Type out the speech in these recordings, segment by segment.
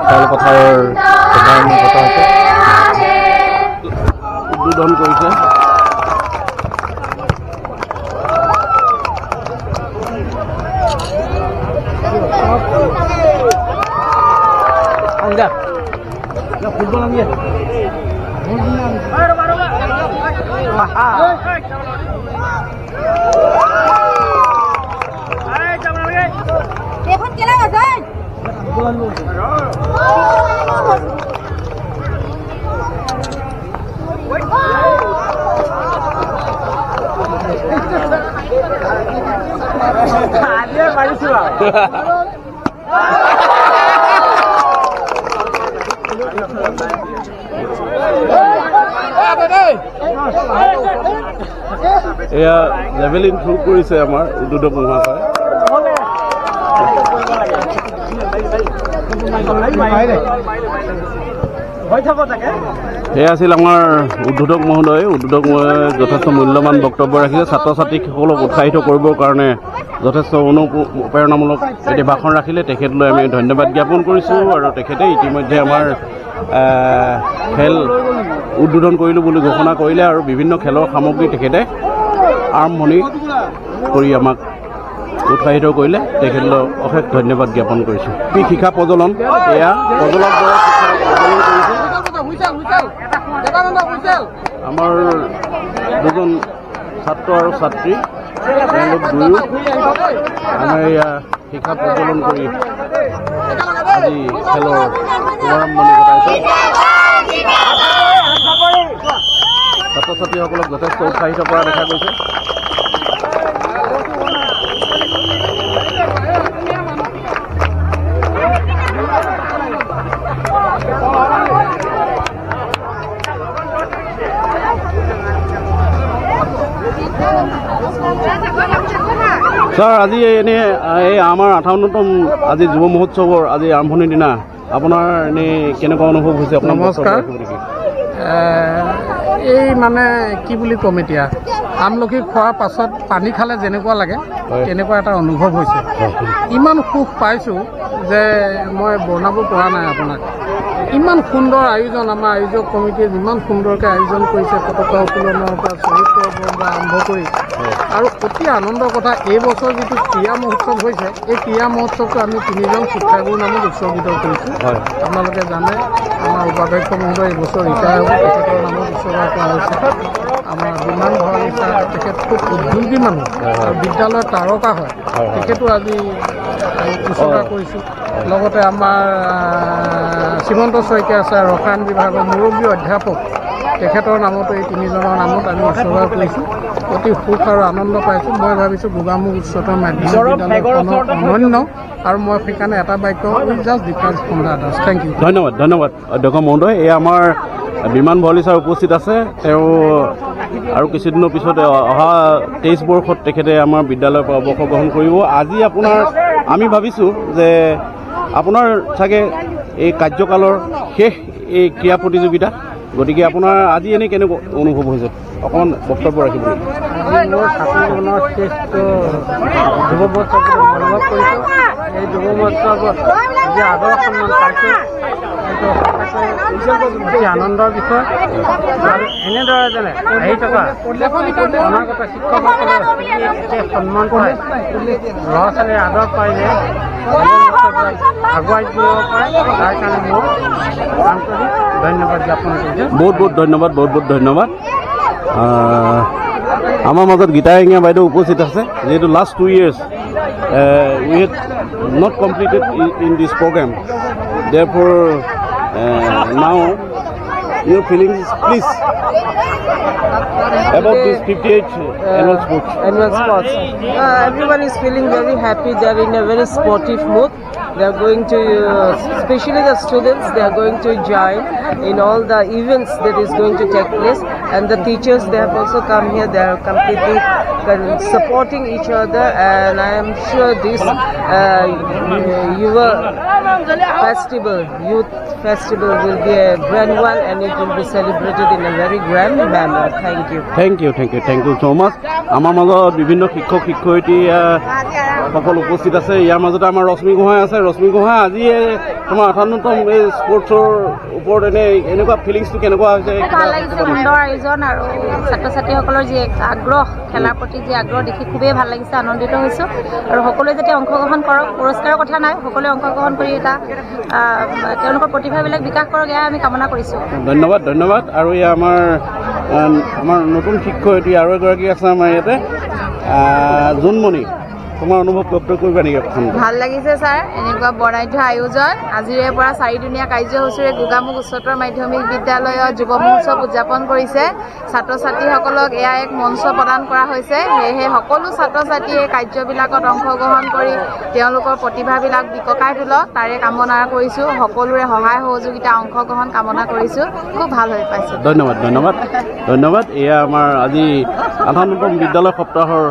খেলপথাৰৰ উদ্বোধন কৰিছে। ফুটবল আমি দেখুন কেলা গেছে আদিয়া মাৰিছো এয়া জেভেলিন থ্ৰু কৰিছে আমাৰ উদ্বোধক মহাশয়। এয়া আছিল আমাৰ উদ্বোধক মহোদয়। উদ্বোধক মহোদয়ে যথেষ্ট মূল্যৱান বক্তব্য ৰাখিছে। ছাত্ৰ ছাত্ৰীসকলক উৎসাহিত কৰিবৰ কাৰণে যথেষ্ট অনুপ্ৰেৰণামূলক এটি ভাষণ ৰাখিলে। তেখেতলৈ আমি ধন্যবাদ জ্ঞাপন কৰিছোঁ। আৰু তেখেতে ইতিমধ্যে আমাৰ খেল উদ্বোধন কৰিলোঁ বুলি ঘোষণা কৰিলে আৰু বিভিন্ন খেলৰ সামগ্ৰী তেখেতে আৰম্ভণি কৰি আমাক উৎসাহিত কৰিলে। তেখেতলৈ অশেষ ধন্যবাদ জ্ঞাপন কৰিছোঁ। শিক্ষা প্ৰজ্বলন এয়া প্ৰজ্বলক দৰে শিক্ষা প্ৰজ্বলন কৰিছে। আমাৰ দুজন ছাত্ৰ আৰু ছাত্ৰী তেওঁলোক দুয়ো আমাৰ এয়া শিক্ষা প্ৰজ্বলন কৰি আজি খেলৰ শুভাৰম্ভণি ঘটাইছে। ছাত্ৰ ছাত্ৰীসকলক যথেষ্ট উৎসাহিত কৰা দেখা গৈছে। ছাৰ, আজি এনেই এই আমাৰ 58তম আজি যুৱ মহোৎসৱৰ আজি আৰম্ভণিৰ দিনা আপোনাৰ এনেই কেনেকুৱা অনুভৱ হৈছে? নমস্কাৰ। এই মানে কি বুলি ক'ম, এতিয়া আমলখি খোৱাৰ পাছত পানী খালে যেনেকুৱা লাগে তেনেকুৱা এটা অনুভৱ হৈছে। ইমান সুখ পাইছোঁ যে মই বনাব পৰা নাই আপোনাক। ইমান সুন্দৰ আয়োজন, আমাৰ আয়োজক কমিটিয়ে যিমান সুন্দৰকৈ আয়োজন কৰিছে, পতাকা উত্তোলনৰ পৰা শ্বহীদ পৰ্বৰ পৰা আৰম্ভ কৰি, আৰু অতি আনন্দৰ কথা এই বছৰ যিটো ক্ৰীড়া মহোৎসৱ হৈছে, এই ক্ৰীড়া মহোৎসৱটো আমি 3জন শিক্ষাগুৰুৰ নামত উৎসৰ্গিত কৰিছোঁ। আপোনালোকে জানে আমাৰ উপাধ্যক্ষ মহোদয় এইবছৰ ৰিটায়াৰ হ'ব, তেখেতৰ নামত উৎসৰ্গা কৰা হৈছে। আমাৰ বিমান ভৰালী ছাৰ, তেখেত খুব উদ্যোগী মানুহ আৰু বিদ্যালয়ৰ তাৰকা হয়, তেখেতো আজি উৎসৰ্গা কৰিছোঁ। লগতে আমাৰ শ্ৰীমন্ত শইকীয়া ছাৰ, ৰসায়ন বিভাগৰ মুৰব্বী অধ্যাপক, তেখেতৰ নামতো এই 3জনৰ নামত আমি উৎসৰ্গা কৰিছোঁ। অতি সুখ আৰু আনন্দ পাইছোঁ। মই ভাবিছোঁ গোগামুখ উচ্চতৰ মাধ্যমিক বিদ্যালয়খনৰ অনন্য, আৰু মই সেইকাৰণে এটা বাক্য just difference from the others. Thank you. ধন্যবাদ ধন্যবাদ অধ্যক্ষ মহোদয়। এই আমাৰ বিমান ভৰালী ছাৰ উপস্থিত আছে। তেওঁ আৰু কিছুদিনৰ পিছতে অহা 23 বৰ্ষত তেখেতে আমাৰ বিদ্যালয়ৰ পৰা অৱসৰ গ্ৰহণ কৰিব। আজি আপোনাৰ আমি ভাবিছোঁ যে আপোনাৰ চাগে এই কাৰ্যকালৰ শেষ এই ক্ৰীড়া প্ৰতিযোগিতা, গতিকে আপোনাৰ আজি এনেই কেনেকুৱা অনুভৱ হৈছে? অকণমান বক্তব্য ৰাখিব নেকি? মোৰ ছাত্ৰ জীৱনৰ শ্ৰেষ্ঠ যুৱ মহোৎসৱ অনুভৱ কৰিছোঁ। এই যুৱ মহোৎসৱত যি আদৰ সন্মান পাইছোঁ, এইটো অতি আনন্দৰ বিষয়। আৰু এনেদৰে যেনে আহি থকা অনাগত শিক্ষকসকলে সন্মান পায়, ল'ৰা ছোৱালীৰ আদৰ পাইলে আগুৱাই দিব পাৰে। তাৰ কাৰণে মোৰ আন্তৰিক ধন্যবাদ জ্ঞাপন কৰিছোঁ। বহুত বহুত ধন্যবাদ, বহুত বহুত ধন্যবাদ। আমাৰ মাজত গীতা এঙিয়া বাইদেউ উপস্থিত আছে। যিহেতু last 2 years we had not completed in this program, therefore now your feelings please about this 58th annual sports. Everyone is feeling very happy. They are in a very sportive mood. They are going to, especially the students, they are going to join in all the events that is going to take place. And the teachers, they have also come here. They are completely supporting each other. And I am sure this youth festival will be a grand one, and it will be celebrated in a very grand manner. Thank you. Thank you so much. আমাৰ মাজত বিভিন্ন শিক্ষক শিক্ষয়িত্ৰী সকলো উপস্থিত আছে। ইয়াৰ মাজতে আমাৰ ৰশ্মি গোহাঁই আছে। ৰশ্মি গোহাঁই, আজি তোমাৰ 58তম এই স্পৰ্টছৰ ওপৰত এনেকুৱা ফিলিংছটো কেনেকুৱা হৈছে? ভাল লাগিছে, সুন্দৰ আয়োজন আৰু ছাত্ৰ ছাত্ৰীসকলৰ যি আগ্ৰহ, খেলাৰ প্ৰতি যি আগ্ৰহ দেখি খুবেই ভাল লাগিছে, আনন্দিত হৈছোঁ। আৰু সকলোৱে যাতে অংশগ্ৰহণ কৰক, পুৰস্কাৰৰ কথা নাই, সকলোৱে অংশগ্ৰহণ কৰি এটা তেওঁলোকৰ প্ৰতিভাবিলাক বিকাশ কৰক, এয়াই আমি কামনা কৰিছোঁ। ধন্যবাদ। আৰু এয়া আমাৰ নতুন শিক্ষয়িত্ৰী আৰু এগৰাকী আছে আমাৰ ইয়াতে, জোনমণি, তোমাৰ অনুভৱ ব্যক্ত কৰিবা নেকি? ভাল লাগিছে ছাৰ, এনেকুৱা বৰ্ণাঢ্য আয়োজন। আজিৰে পৰা 4দিনীয়া কাৰ্যসূচীৰে গোগামুখ উচ্চতৰ মাধ্যমিক বিদ্যালয়ত যুৱ মহোৎসৱ উদযাপন কৰিছে। ছাত্ৰ ছাত্ৰীসকলক এয়া এক মঞ্চ প্ৰদান কৰা হৈছে। সেয়েহে সকলো ছাত্ৰ ছাত্ৰীয়ে এই কাৰ্যবিলাকত অংশগ্ৰহণ কৰি তেওঁলোকৰ প্ৰতিভাবিলাক বিকশাই তোলক, তাৰে কামনা কৰিছোঁ। সকলোৰে সহায় সহযোগিতা, অংশগ্ৰহণ কামনা কৰিছোঁ। খুব ভাল হৈ পাইছোঁ। ধন্যবাদ। এয়া আমাৰ আজি 58তম বিদ্যালয় সপ্তাহৰ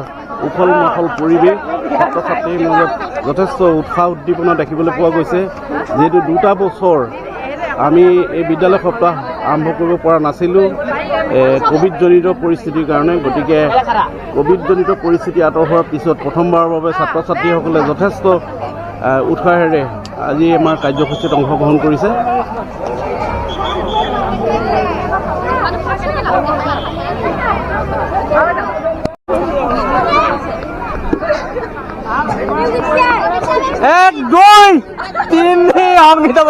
উখল মাখল পৰিৱেশ, ছাত্ৰ ছাত্ৰীৰ মাজত যথেষ্ট উৎসাহ উদ্দীপনা দেখিবলৈ পোৱা গৈছে। যিহেতু 2টা বছৰ আমি এই বিদ্যালয় সপ্তাহ আৰম্ভ কৰিব পৰা নাছিলোঁ ক'ভিডজনিত পৰিস্থিতিৰ কাৰণে। গতিকে ক'ভিডজনিত পৰিস্থিতি আঁতৰ হোৱাৰ পিছত প্ৰথমবাৰৰ বাবে ছাত্ৰ ছাত্ৰীসকলে যথেষ্ট উৎসাহেৰে আজি আমাৰ কাৰ্যসূচীত অংশগ্ৰহণ কৰিছে। এক দুই তিনি অমিতাভ